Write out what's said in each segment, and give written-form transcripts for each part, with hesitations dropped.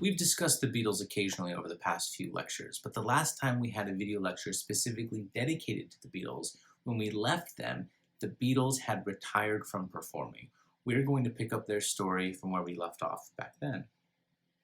We've discussed the Beatles occasionally over the past few lectures, but the last time we had a video lecture specifically dedicated to the Beatles, when we left them, the Beatles had retired from performing. We're going to pick up their story from where we left off back then.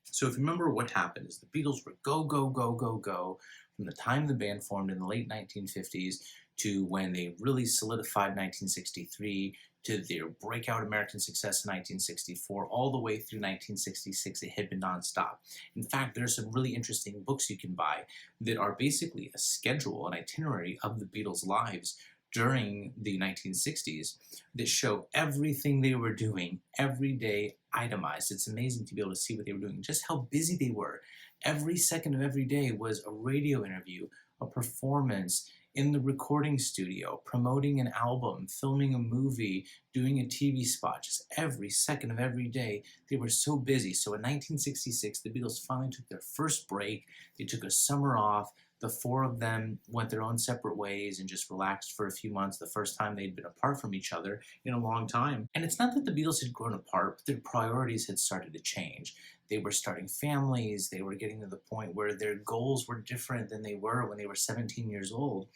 So if you remember what happened is the Beatles were go, go, go, go, go from the time the band formed in the late 1950s to when they really solidified 1963 to their breakout American success in 1964, all the way through 1966. It had been nonstop. In fact, there's some really interesting books you can buy that are basically a schedule, an itinerary of the Beatles' lives during the 1960s that show everything they were doing every day itemized. It's amazing to be able to see what they were doing, just how busy they were. Every second of every day was a radio interview, a performance in the recording studio, promoting an album, filming a movie, doing a TV spot. Just every second of every day, they were so busy. So in 1966, the Beatles finally took their first break. They took a summer off. The four of them went their own separate ways and just relaxed for a few months, the first time they'd been apart from each other in a long time. And it's not that the Beatles had grown apart, but their priorities had started to change. They were starting families. They were getting to the point where their goals were different than they were when they were 17 years old.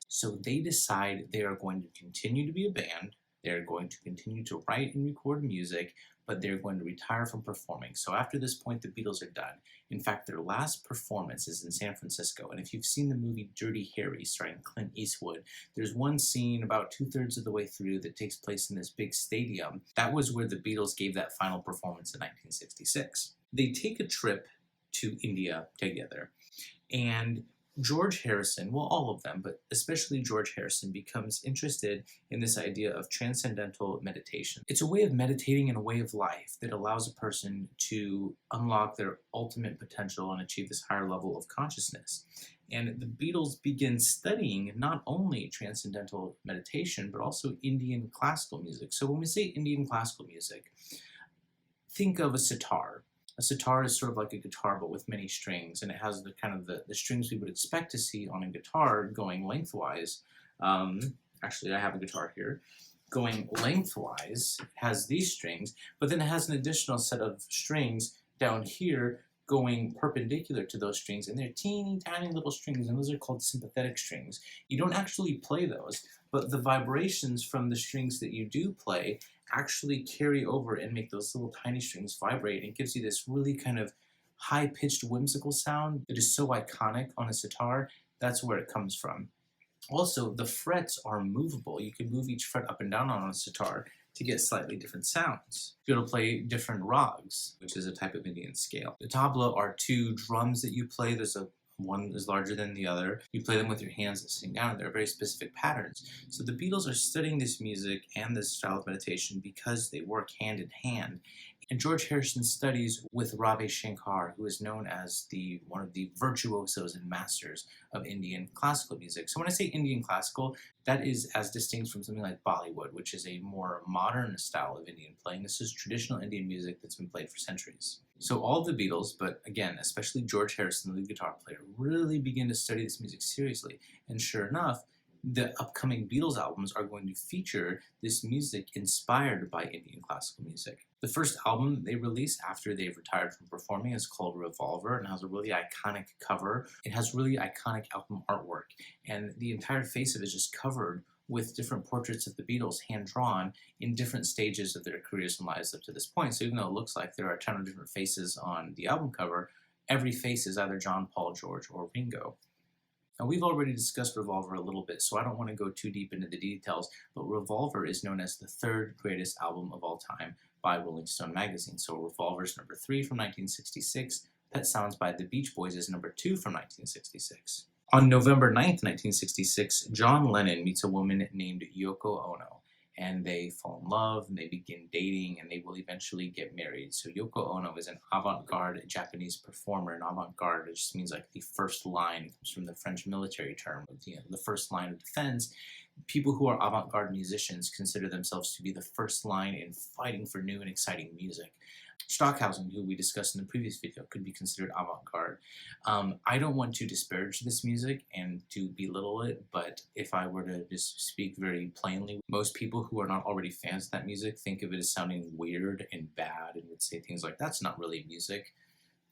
So they decide they are going to continue to be a band. They're going to continue to write and record music, but they're going to retire from performing. So after this point, the Beatles are done. In fact, their last performance is in San Francisco. And if you've seen the movie Dirty Harry starring Clint Eastwood, there's one scene about 2/3 of the way through that takes place in this big stadium. That was where the Beatles gave that final performance in 1966. They take a trip to India together, and George Harrison, well, all of them, but especially George Harrison, becomes interested in this idea of transcendental meditation. It's a way of meditating and a way of life that allows a person to unlock their ultimate potential and achieve this higher level of consciousness. And the Beatles begin studying not only transcendental meditation, but also Indian classical music. So when we say Indian classical music, think of a sitar. A sitar is sort of like a guitar, but with many strings, and it has the kind of the strings we would expect to see on a guitar going lengthwise. Actually, I have a guitar here. Going lengthwise, it has these strings, but then it has an additional set of strings down here going perpendicular to those strings, and they're teeny tiny little strings, and those are called sympathetic strings. You don't actually play those, but the vibrations from the strings that you do play actually carry over and make those little tiny strings vibrate, and gives you this really kind of high-pitched whimsical sound that is so iconic on a sitar. That's where it comes from. Also, the frets are movable. You can move each fret up and down on a sitar to get slightly different sounds. You're able to play different rags, which is a type of Indian scale. The tabla are two drums that you play. One is larger than the other. You play them with your hands sitting down. They're very specific patterns. So the Beatles are studying this music and this style of meditation because they work hand in hand. And George Harrison studies with Ravi Shankar, who is known as one of the virtuosos and masters of Indian classical music. So when I say Indian classical, that is as distinct from something like Bollywood, which is a more modern style of Indian playing. This is traditional Indian music that's been played for centuries. So all the Beatles, but again, especially George Harrison, the lead guitar player, really begin to study this music seriously. And sure enough, the upcoming Beatles albums are going to feature this music inspired by Indian classical music. The first album that they release after they've retired from performing is called Revolver and has a really iconic cover. It has really iconic album artwork, and the entire face of it is just covered with different portraits of the Beatles hand-drawn in different stages of their careers and lives up to this point. So even though it looks like there are a ton of different faces on the album cover, every face is either John, Paul, George, or Ringo. Now, we've already discussed Revolver a little bit, so I don't want to go too deep into the details, but Revolver is known as the third greatest album of all time by Rolling Stone magazine. So Revolver is number 3 from 1966. Pet Sounds by the Beach Boys is number 2 from 1966. On November 9th, 1966, John Lennon meets a woman named Yoko Ono, and they fall in love, and they begin dating, and they will eventually get married. So Yoko Ono is an avant-garde Japanese performer, and avant-garde just means like the first line. It comes from the French military term, the first line of defense. People who are avant-garde musicians consider themselves to be the first line in fighting for new and exciting music. Stockhausen, who we discussed in the previous video, could be considered avant-garde. I don't want to disparage this music and to belittle it, but if I were to just speak very plainly, most people who are not already fans of that music think of it as sounding weird and bad and would say things like, that's not really music.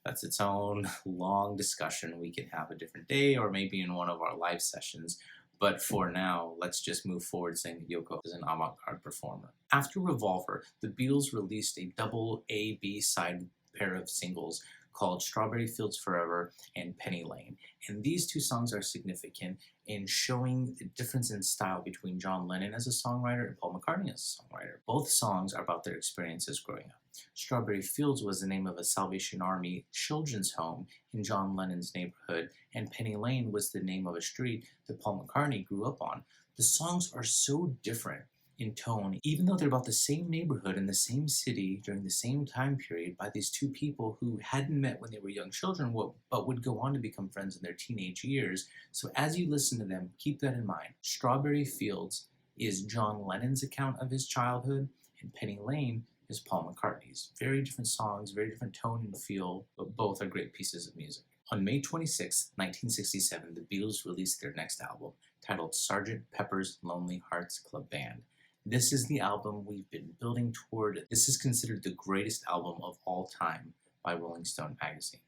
That's its own long discussion we can have a different day or maybe in one of our live sessions. But for now, let's just move forward saying that Yoko is an avant-garde performer. After Revolver, the Beatles released a double A-B side pair of singles called Strawberry Fields Forever and Penny Lane. And these two songs are significant in showing the difference in style between John Lennon as a songwriter and Paul McCartney as a songwriter. Both songs are about their experiences growing up. Strawberry Fields was the name of a Salvation Army children's home in John Lennon's neighborhood, and Penny Lane was the name of a street that Paul McCartney grew up on. The songs are so different in tone, even though they're about the same neighborhood in the same city during the same time period by these two people who hadn't met when they were young children, but would go on to become friends in their teenage years. So as you listen to them, keep that in mind. Strawberry Fields is John Lennon's account of his childhood, and Penny Lane is Paul McCartney's. Very different songs, very different tone and feel, but both are great pieces of music. On May 26, 1967, the Beatles released their next album, titled Sgt. Pepper's Lonely Hearts Club Band. This is the album we've been building toward. This is considered the greatest album of all time by Rolling Stone magazine.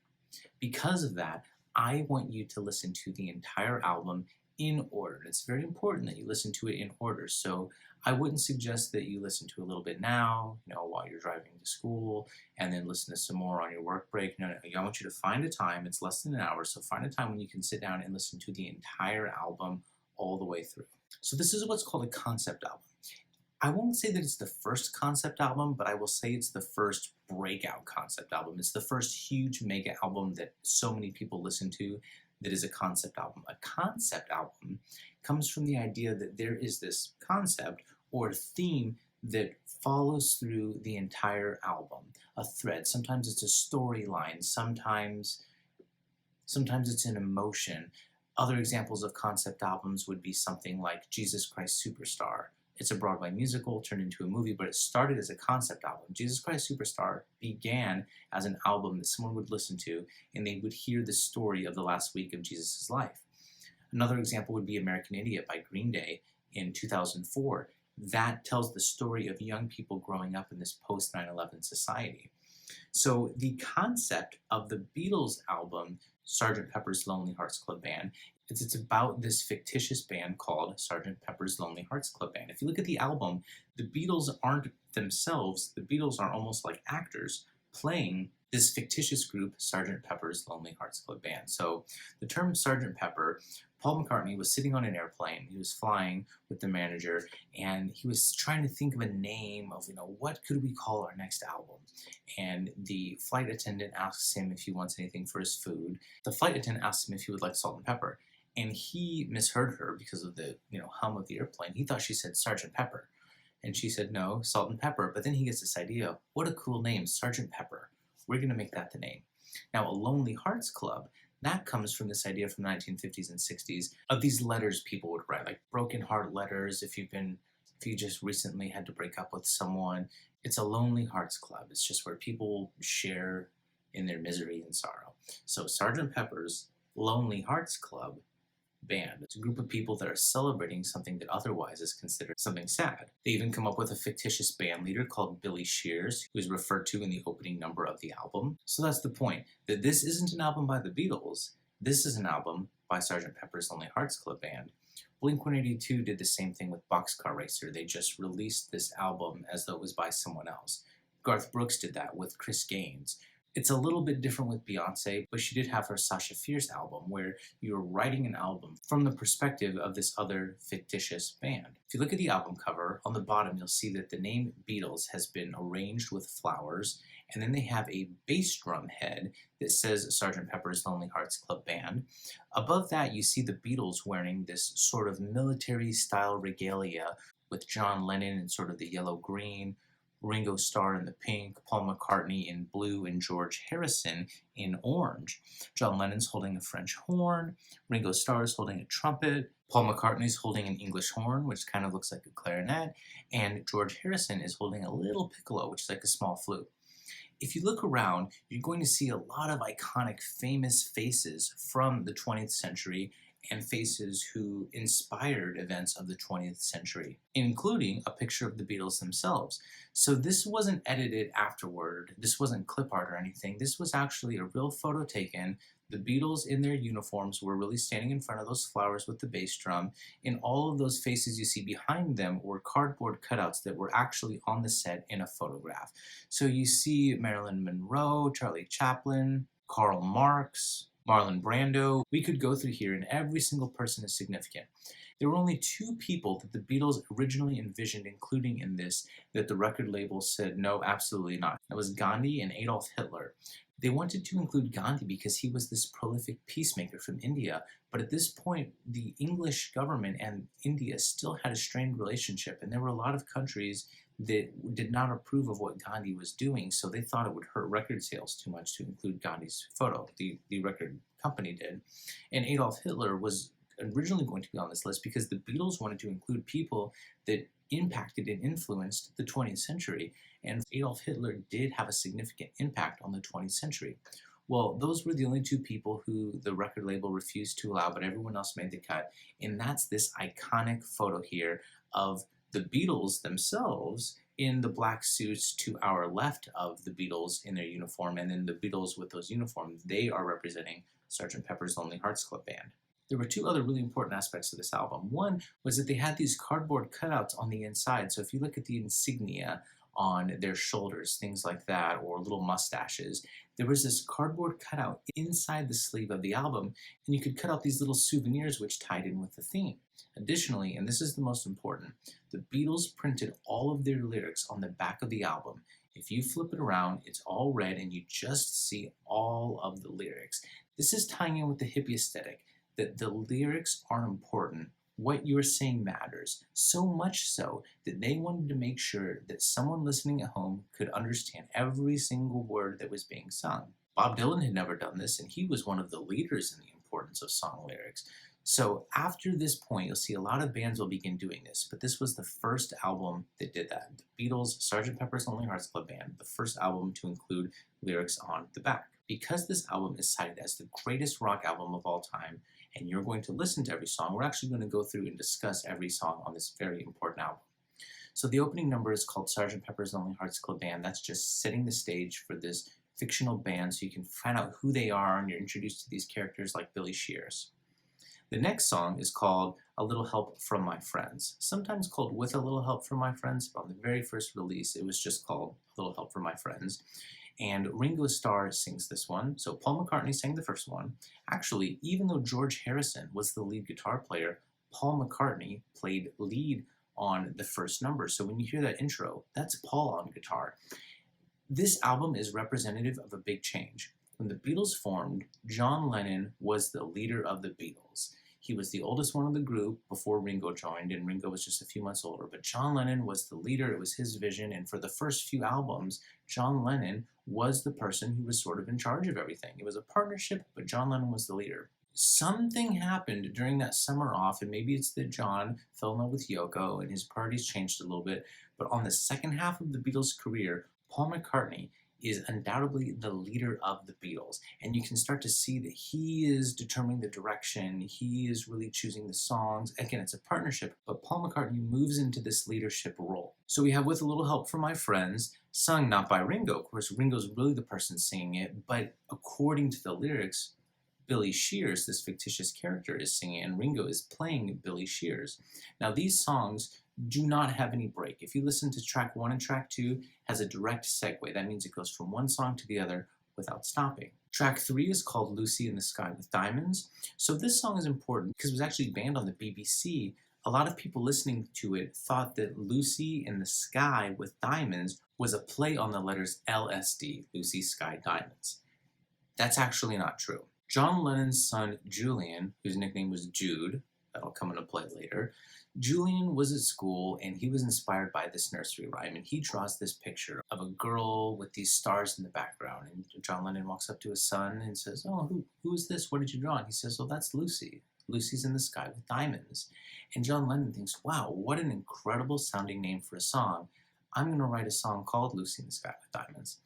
Because of that, I want you to listen to the entire album in order. It's very important that you listen to it in order. So I wouldn't suggest that you listen to a little bit now, while you're driving to school, and then listen to some more on your work break. No. I want you to find a time. It's less than an hour, so find a time when you can sit down and listen to the entire album all the way through. So this is what's called a concept album. I won't say that it's the first concept album, but I will say it's the first breakout concept album. It's the first huge mega album that so many people listen to that is a concept album. A concept album comes from the idea that there is this concept or theme that follows through the entire album, a thread. Sometimes it's a storyline, sometimes it's an emotion. Other examples of concept albums would be something like Jesus Christ Superstar. It's a Broadway musical turned into a movie, but it started as a concept album. Jesus Christ Superstar began as an album that someone would listen to, and they would hear the story of the last week of Jesus' life. Another example would be American Idiot by Green Day in 2004. That tells the story of young people growing up in this post 9/11 society. So the concept of the Beatles album, Sgt. Pepper's Lonely Hearts Club Band, it's about this fictitious band called Sgt. Pepper's Lonely Hearts Club Band. If you look at the album, the Beatles aren't themselves, the Beatles are almost like actors playing this fictitious group, Sgt. Pepper's Lonely Hearts Club Band. So the term Sgt. Pepper, Paul McCartney was sitting on an airplane, he was flying with the manager, and he was trying to think of a name of, what could we call our next album? And the flight attendant asks him if he wants anything for his food. The flight attendant asks him if he would like salt and pepper. And he misheard her because of the hum of the airplane. He thought she said Sgt. Pepper. And she said, no, salt and pepper. But then he gets this idea, what a cool name, Sgt. Pepper. We're going to make that the name. Now, a Lonely Hearts Club, that comes from this idea from the 1950s and 60s of these letters people would write, like broken heart letters. If you just recently had to break up with someone, it's a Lonely Hearts Club. It's just where people share in their misery and sorrow. So Sgt. Pepper's Lonely Hearts Club Band. It's a group of people that are celebrating something that otherwise is considered something sad. They even come up with a fictitious band leader called Billy Shears, who is referred to in the opening number of the album. So that's the point, that this isn't an album by the Beatles, this is an album by Sgt. Pepper's Lonely Hearts Club Band. Blink-182 did the same thing with Boxcar Racer. They just released this album as though it was by someone else. Garth Brooks did that with Chris Gaines. It's a little bit different with Beyonce, but she did have her Sasha Fierce album where you're writing an album from the perspective of this other fictitious band. If you look at the album cover, on the bottom you'll see that the name Beatles has been arranged with flowers, and then they have a bass drum head that says Sgt. Pepper's Lonely Hearts Club Band. Above that you see the Beatles wearing this sort of military-style regalia with John Lennon in sort of the yellow-green, Ringo Starr in the pink, Paul McCartney in blue, and George Harrison in orange. John Lennon's holding a French horn, Ringo Starr is holding a trumpet, Paul McCartney's holding an English horn, which kind of looks like a clarinet, and George Harrison is holding a little piccolo, which is like a small flute. If you look around, you're going to see a lot of iconic, famous faces from the 20th century and faces who inspired events of the 20th century, including a picture of the Beatles themselves. So this wasn't edited afterward, this wasn't clip art or anything, this was actually a real photo taken. The Beatles in their uniforms were really standing in front of those flowers with the bass drum, and all of those faces you see behind them were cardboard cutouts that were actually on the set in a photograph. So you see Marilyn Monroe, Charlie Chaplin, Karl Marx, Marlon Brando. We could go through here, and every single person is significant. There were only two people that the Beatles originally envisioned including in this that the record label said, no, absolutely not. That was Gandhi and Adolf Hitler. They wanted to include Gandhi because he was this prolific peacemaker from India, but at this point, the English government and India still had a strained relationship, and there were a lot of countries that did not approve of what Gandhi was doing, so they thought it would hurt record sales too much to include Gandhi's photo. The record company did. And Adolf Hitler was originally going to be on this list because the Beatles wanted to include people that impacted and influenced the 20th century, and Adolf Hitler did have a significant impact on the 20th century. Well, those were the only two people who the record label refused to allow, but everyone else made the cut, and that's this iconic photo here of the Beatles themselves in the black suits to our left of the Beatles in their uniform, and then the Beatles with those uniforms, they are representing Sgt. Pepper's Lonely Hearts Club Band. There were two other really important aspects of this album. One was that they had these cardboard cutouts on the inside, so if you look at the insignia on their shoulders, things like that, or little mustaches, there was this cardboard cutout inside the sleeve of the album, and you could cut out these little souvenirs which tied in with the theme. Additionally, and this is the most important, the Beatles printed all of their lyrics on the back of the album. If you flip it around, it's all red and you just see all of the lyrics. This is tying in with the hippie aesthetic, that the lyrics are important. What you're saying matters, so much so that they wanted to make sure that someone listening at home could understand every single word that was being sung. Bob Dylan had never done this, and he was one of the leaders in the importance of song lyrics. So after this point, you'll see a lot of bands will begin doing this, but this was the first album that did that. The Beatles' Sgt. Pepper's Lonely Hearts Club Band, the first album to include lyrics on the back. Because this album is cited as the greatest rock album of all time, and you're going to listen to every song, we're actually going to go through and discuss every song on this very important album. So the opening number is called Sgt. Pepper's Lonely Hearts Club Band. That's just setting the stage for this fictional band so you can find out who they are and you're introduced to these characters like Billy Shears. The next song is called A Little Help From My Friends, sometimes called With a Little Help From My Friends, but on the very first release it was just called A Little Help From My Friends. And Ringo Starr sings this one. So Paul McCartney sang the first one. Actually, even though George Harrison was the lead guitar player, Paul McCartney played lead on the first number. So when you hear that intro, that's Paul on guitar. This album is representative of a big change. When the Beatles formed, John Lennon was the leader of the Beatles. He was the oldest one of the group before Ringo joined, and Ringo was just a few months older. But John Lennon was the leader, it was his vision, and for the first few albums, John Lennon was the person who was sort of in charge of everything. It was a partnership, but John Lennon was the leader. Something happened during that summer off, and maybe it's that John fell in love with Yoko and his priorities changed a little bit, but on the second half of the Beatles' career, Paul McCartney is undoubtedly the leader of the Beatles, and you can start to see that he is determining the direction, he is really choosing the songs. Again, it's a partnership, but Paul McCartney moves into this leadership role. So we have With a Little Help From My Friends, sung not by Ringo. Of course, Ringo's really the person singing it, but according to the lyrics, Billy Shears, this fictitious character, is singing, and Ringo is playing Billy Shears. Now, these songs do not have any break. If you listen to track 1 and track 2, has a direct segue. That means it goes from one song to the other without stopping. Track 3 is called Lucy in the Sky with Diamonds. So this song is important because it was actually banned on the BBC. A lot of people listening to it thought that Lucy in the Sky with Diamonds was a play on the letters LSD, Lucy Sky Diamonds. That's actually not true. John Lennon's son Julian, whose nickname was Jude, that'll come into play later, Julian was at school and he was inspired by this nursery rhyme, and he draws this picture of a girl with these stars in the background, and John Lennon walks up to his son and says, "Oh, who is this? What did you draw?" And he says, "Oh, that's Lucy. Lucy's in the Sky with Diamonds." And John Lennon thinks, wow, what an incredible sounding name for a song. I'm going to write a song called Lucy in the Sky with Diamonds.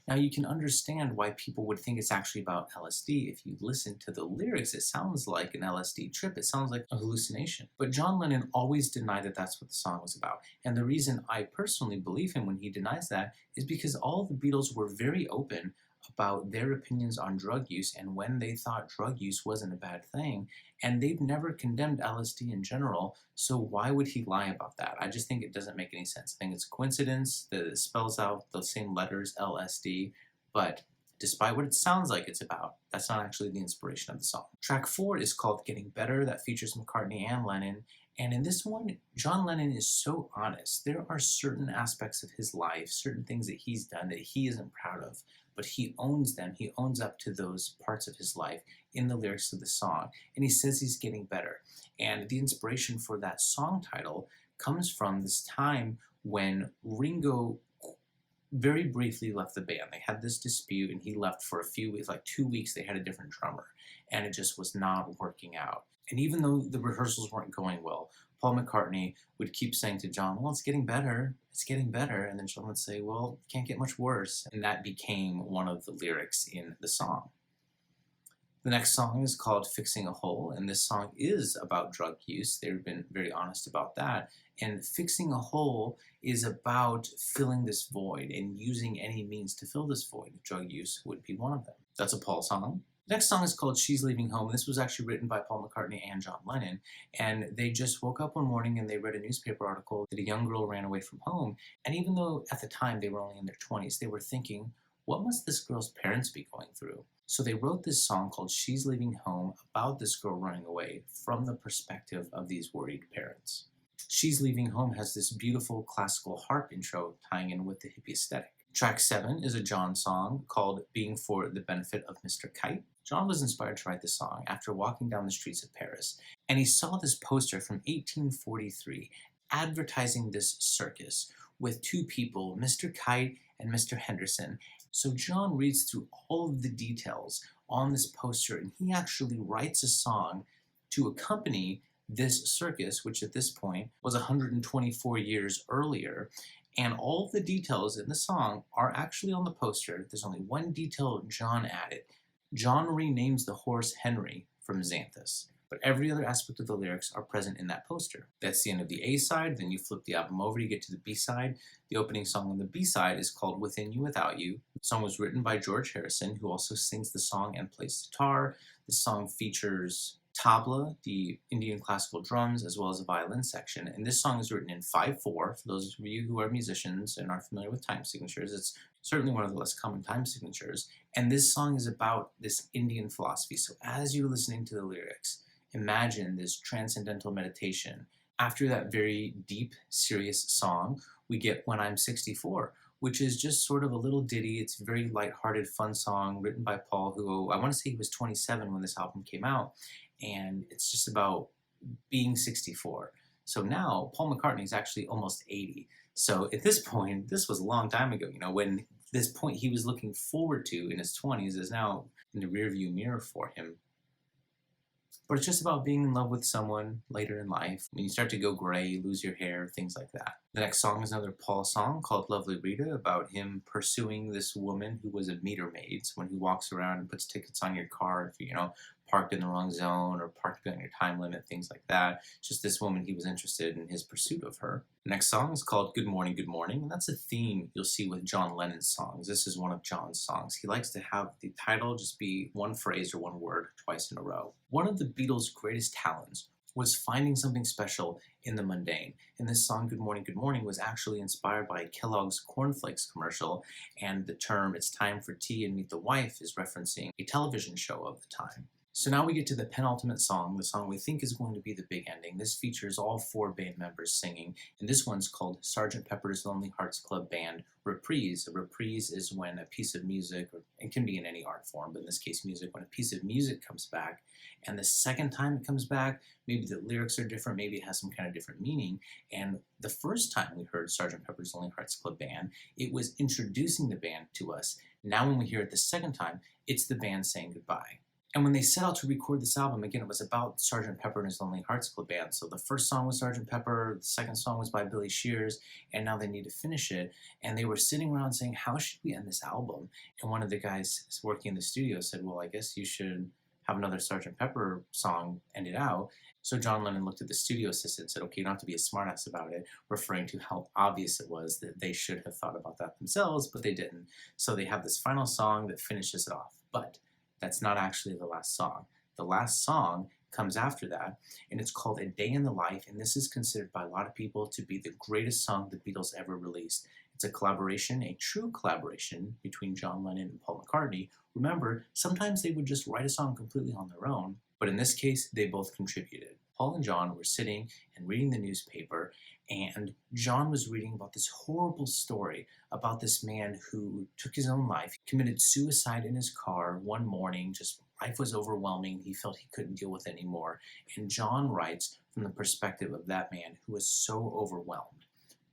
Now you can understand why people would think it's actually about LSD. If you listen to the lyrics, it sounds like an LSD trip. It sounds like a hallucination. But John Lennon always denied that that's what the song was about. And the reason I personally believe him when he denies that is because all the Beatles were very open about their opinions on drug use and when they thought drug use wasn't a bad thing. And they've never condemned LSD in general, so why would he lie about that? I just think it doesn't make any sense. I think it's a coincidence that it spells out the same letters, LSD, but despite what it sounds like it's about, that's not actually the inspiration of the song. Track 4 is called Getting Better, that features McCartney and Lennon. And in this one, John Lennon is so honest. There are certain aspects of his life, certain things that he's done that he isn't proud of, but he owns them. He owns up to those parts of his life in the lyrics of the song. And he says he's getting better. And the inspiration for that song title comes from this time when Ringo very briefly left the band. They had this dispute and he left for a few weeks, like 2 weeks. They had a different drummer and it just was not working out. And even though the rehearsals weren't going well, Paul McCartney would keep saying to John, well, it's getting better, it's getting better. And then John would say, well, it can't get much worse. And that became one of the lyrics in the song. The next song is called Fixing a Hole, and this song is about drug use. They've been very honest about that. And fixing a hole is about filling this void and using any means to fill this void. Drug use would be one of them. That's a Paul song. The next song is called She's Leaving Home. This was actually written by Paul McCartney and John Lennon. And they just woke up one morning and they read a newspaper article that a young girl ran away from home. And even though at the time they were only in their 20s, they were thinking, what must this girl's parents be going through? So they wrote this song called She's Leaving Home about this girl running away from the perspective of these worried parents. She's Leaving Home has this beautiful classical harp intro tying in with the hippie aesthetic. Track 7 is a John song called Being for the Benefit of Mr. Kite. John was inspired to write the song after walking down the streets of Paris, and he saw this poster from 1843 advertising this circus with two people, Mr. Kite and Mr. Henderson. So John reads through all of the details on this poster, and he actually writes a song to accompany this circus, which at this point was 124 years earlier. And all of the details in the song are actually on the poster. There's only one detail John added. John renames the horse Henry from Xanthus, but every other aspect of the lyrics are present in that poster. That's the end of the A side. Then you flip the album over to get to the B side. The opening song on the B side is called Within You Without You. The song was written by George Harrison, who also sings the song and plays guitar. The song features tabla, the Indian classical drums, as well as a violin section. And this song is written in 5/4. For those of you who are musicians and are familiar with time signatures, it's certainly one of the less common time signatures. And this song is about this Indian philosophy. So as you're listening to the lyrics, imagine this transcendental meditation. After that very deep, serious song, we get When I'm 64, which is just sort of a little ditty. It's a very lighthearted, fun song written by Paul, who I want to say he was 27 when this album came out. And it's just about being 64. So now Paul McCartney is actually almost 80. So at this point, this was a long time ago, when this point he was looking forward to in his 20s is now in the rearview mirror for him. But it's just about being in love with someone later in life. When you start to go gray, you lose your hair, things like that. The next song is another Paul song called Lovely Rita, about him pursuing this woman who was a meter maid, someone who walks around and puts tickets on your car if you, parked in the wrong zone or parked beyond your time limit, things like that. Just this woman, he was interested in his pursuit of her. The next song is called Good Morning, Good Morning, and that's a theme you'll see with John Lennon's songs. This is one of John's songs. He likes to have the title just be one phrase or one word twice in a row. One of the Beatles' greatest talents was finding something special in the mundane. And this song, Good Morning, was actually inspired by Kellogg's Cornflakes commercial, and the term It's Time for Tea and Meet the Wife is referencing a television show of the time. So now we get to the penultimate song, the song we think is going to be the big ending. This features all 4 band members singing, and this one's called Sgt. Pepper's Lonely Hearts Club Band Reprise. A reprise is when a piece of music, or it can be in any art form, but in this case music, when a piece of music comes back, and the second time it comes back, maybe the lyrics are different, maybe it has some kind of different meaning. And the first time we heard Sgt. Pepper's Lonely Hearts Club Band, it was introducing the band to us. Now when we hear it the second time, it's the band saying goodbye. And when they set out to record this album, again, it was about Sgt. Pepper and His Lonely Hearts Club Band. So the first song was Sgt. Pepper, the second song was by Billy Shears, and now they need to finish it. And they were sitting around saying, how should we end this album? And one of the guys working in the studio said, well, I guess you should have another Sgt. Pepper song end it out. So John Lennon looked at the studio assistant and said, okay, you don't have to be a smartass about it, referring to how obvious it was that they should have thought about that themselves, but they didn't. So they have this final song that finishes it off. But that's not actually the last song. The last song comes after that, and it's called A Day in the Life, and this is considered by a lot of people to be the greatest song the Beatles ever released. It's a collaboration, a true collaboration between John Lennon and Paul McCartney. Remember, sometimes they would just write a song completely on their own, but in this case, they both contributed. Paul and John were sitting and reading the newspaper, and John was reading about this horrible story about this man who took his own life, committed suicide in his car one morning. Just life was overwhelming. He felt he couldn't deal with it anymore. And John writes from the perspective of that man who was so overwhelmed.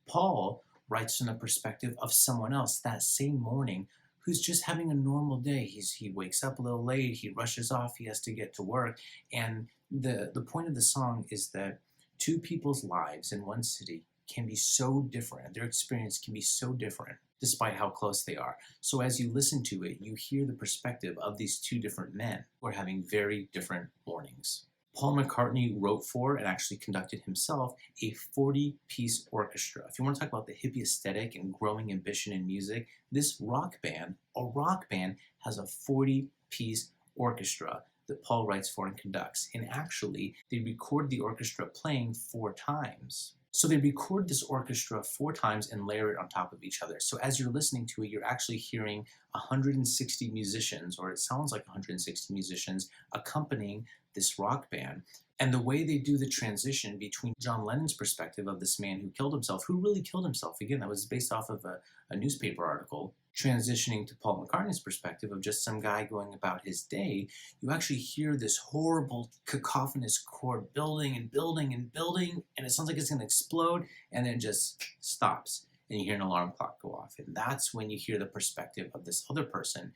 Paul writes from the perspective of someone else that same morning who's just having a normal day. He wakes up a little late, he rushes off, he has to get to work. And the point of the song is that two people's lives in one city can be so different. Their experience can be so different despite how close they are. So as you listen to it, you hear the perspective of these two different men who are having very different mornings. Paul McCartney wrote for and actually conducted himself a 40-piece orchestra. If you want to talk about the hippie aesthetic and growing ambition in music, this rock band, a rock band, has a 40-piece orchestra that Paul writes for and conducts. And actually, they record the orchestra playing 4 times. So they record this orchestra 4 times and layer it on top of each other. So as you're listening to it, you're actually hearing 160 musicians, or it sounds like 160 musicians, accompanying this rock band. And the way they do the transition between John Lennon's perspective of this man who killed himself, who really killed himself, again, that was based off of a newspaper article, transitioning to Paul McCartney's perspective of just some guy going about his day, you actually hear this horrible cacophonous chord building and building and building, and it sounds like it's going to explode, and then it just stops, and you hear an alarm clock go off. And that's when you hear the perspective of this other person.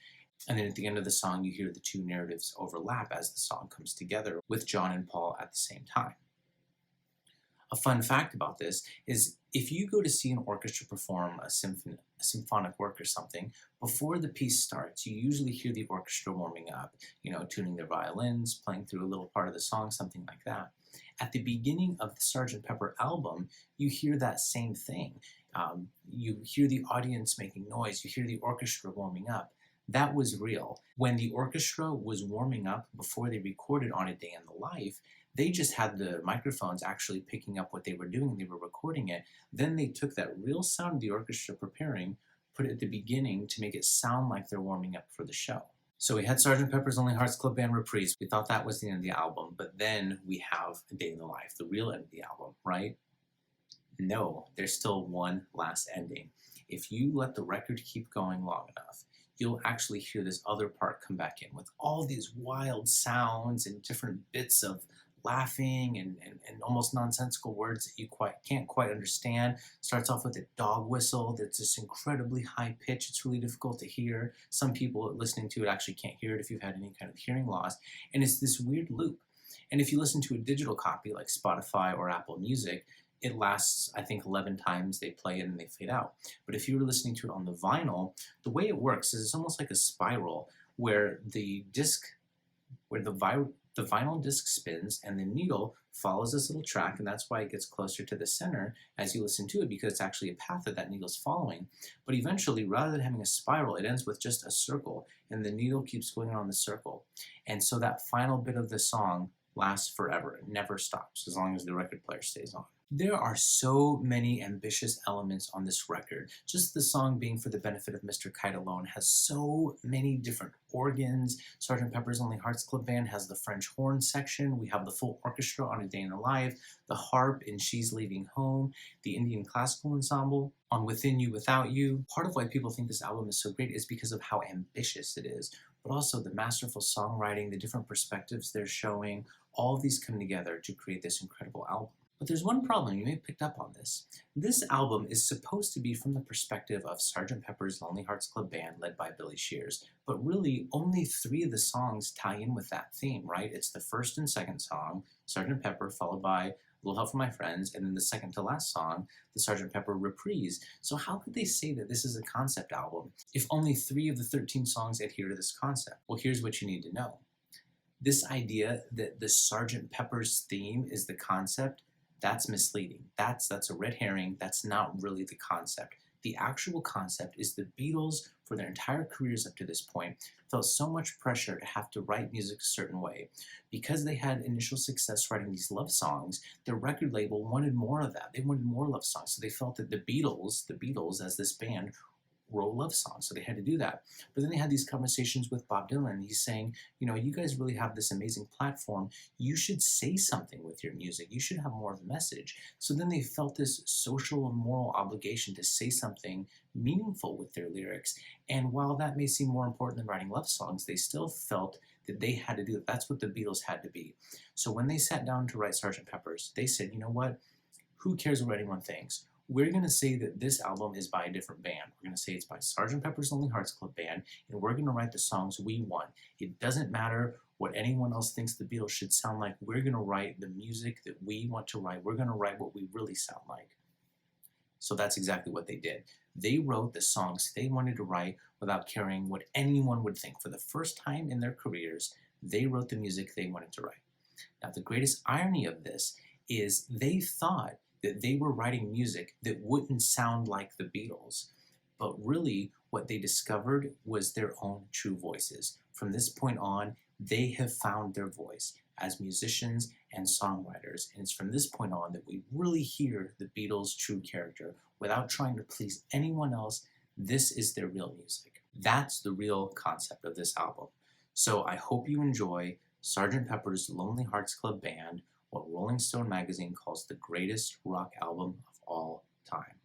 And then at the end of the song, you hear the two narratives overlap as the song comes together with John and Paul at the same time. A fun fact about this is if you go to see an orchestra perform a symphonic work or something, before the piece starts, you usually hear the orchestra warming up, tuning their violins, playing through a little part of the song, something like that. At the beginning of the Sgt. Pepper album, you hear that same thing. You hear the audience making noise, you hear the orchestra warming up. That was real. When the orchestra was warming up before they recorded On a Day in the Life, they just had the microphones actually picking up what they were doing. They were recording it. Then they took that real sound of the orchestra preparing, put it at the beginning to make it sound like they're warming up for the show. So we had Sgt. Pepper's Lonely Hearts Club Band reprise. We thought that was the end of the album, but then we have A Day in the Life, the real end of the album, right? No, there's still one last ending. If you let the record keep going long enough, you'll actually hear this other part come back in with all these wild sounds and different bits of laughing and almost nonsensical words that you can't quite understand. Starts off with a dog whistle that's just incredibly high pitch. It's really difficult to hear. Some people listening to it actually can't hear it if you've had any kind of hearing loss. And it's this weird loop. And if you listen to a digital copy like Spotify or Apple Music, it lasts, I think, 11 times. They play it and they fade out. But if you were listening to it on the vinyl, the way it works is it's almost like a spiral where the vinyl disc spins and the needle follows this little track, and that's why it gets closer to the center as you listen to it, because it's actually a path that needle's following. But eventually, rather than having a spiral, it ends with just a circle, and the needle keeps going around the circle. And so that final bit of the song lasts forever. It never stops as long as the record player stays on. There are so many ambitious elements on this record. Just the song being for the benefit of Mr. Kite alone has so many different organs. Sgt. Pepper's Lonely Hearts Club Band has the French horn section. We have the full orchestra on A Day in the Life, the harp in She's Leaving Home, the Indian classical ensemble on Within You, Without You. Part of why people think this album is so great is because of how ambitious it is, but also the masterful songwriting, the different perspectives they're showing, all of these come together to create this incredible album. But there's one problem, you may have picked up on this. This album is supposed to be from the perspective of Sgt. Pepper's Lonely Hearts Club Band led by Billy Shears, but really only 3 of the songs tie in with that theme, right? It's the first and second song, Sgt. Pepper, followed by A Little Help from My Friends, and then the second to last song, the Sgt. Pepper reprise. So how could they say that this is a concept album if only 3 of the 13 songs adhere to this concept? Well, here's what you need to know. This idea that the Sgt. Pepper's theme is the concept, that's misleading. That's a red herring. That's not really the concept. The actual concept is the Beatles, for their entire careers up to this point, felt so much pressure to have to write music a certain way. Because they had initial success writing these love songs, their record label wanted more of that. They wanted more love songs. So they felt that the Beatles as this band, wrote love songs, so they had to do that. But then they had these conversations with Bob Dylan, and he's saying, you know, you guys really have this amazing platform. You should say something with your music. You should have more of a message. So then they felt this social and moral obligation to say something meaningful with their lyrics. And while that may seem more important than writing love songs, they still felt that they had to do it. That's what the Beatles had to be. So when they sat down to write Sgt. Pepper's, they said, you know what? Who cares what anyone thinks? We're going to say that this album is by a different band. We're going to say it's by Sgt. Pepper's Lonely Hearts Club Band, and we're going to write the songs we want. It doesn't matter what anyone else thinks the Beatles should sound like. We're going to write the music that we want to write. We're going to write what we really sound like. So that's exactly what they did. They wrote the songs they wanted to write without caring what anyone would think. For the first time in their careers, they wrote the music they wanted to write. Now, the greatest irony of this is they thought that they were writing music that wouldn't sound like the Beatles. But really, what they discovered was their own true voices. From this point on, they have found their voice as musicians and songwriters. And it's from this point on that we really hear the Beatles' true character. Without trying to please anyone else, this is their real music. That's the real concept of this album. So I hope you enjoy Sgt. Pepper's Lonely Hearts Club Band, what Rolling Stone magazine calls the greatest rock album of all time.